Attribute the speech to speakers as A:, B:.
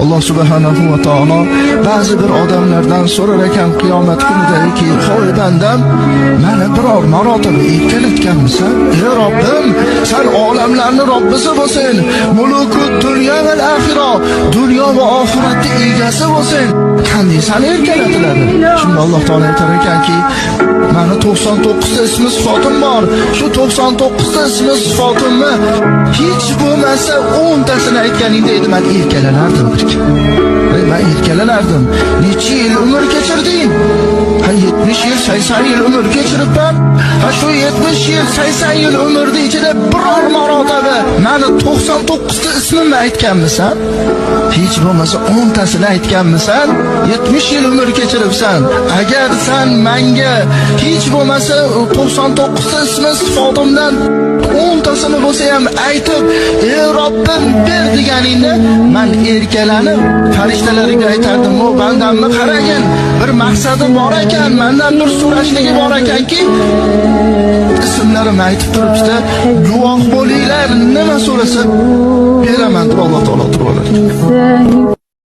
A: Alloh subhanahu va taolo ba'zi bir odamlardan so'rar ekan qiyomat kunidagi, "Hoy bandam, meni biror marotaba erkalatganmisan? Ey Robbim, sen olamlarning Robbisi bo'lsin, mulukut dunyo va axiro, dunyo va oxiratning egasi bo'lsin. Qanday seni erkalatiladi?" Shunda Alloh taolo aytar ekanki, "Meni 99 ta ismi sifatim bor. Shu 99 ta ismi sifatimni hech bo'lmasa 10 tasini aytganingda edi, men erkalanardim." Ben erkalanardim. Necha yil umr kechirding? 70 yil, 80 yil umr kechiribman. Shu 70 yil, 80 yil umrning ichida biror marotaba meni 99 ta ismimni aytganmisan? Hech bo'lmasa 10 tasini aytganmisan? 70 yil umr kechiribsan. Agar sen menga hech bo'lmasa 99 ta ismi sifatimdan 10 tasini bo'lsa ham aytib, "Ey Robbim, ber" deganingda, men erkalanib farishtalarga aytardim, "O bandamni qaragin, bir maqsadi bor ekan, mendan bir so'rashligi bor ekanki, ismlarimni aytib turibdi, guvoh bo'linglar, nima so'rasa beraman" deb Alloh taolo turib olar.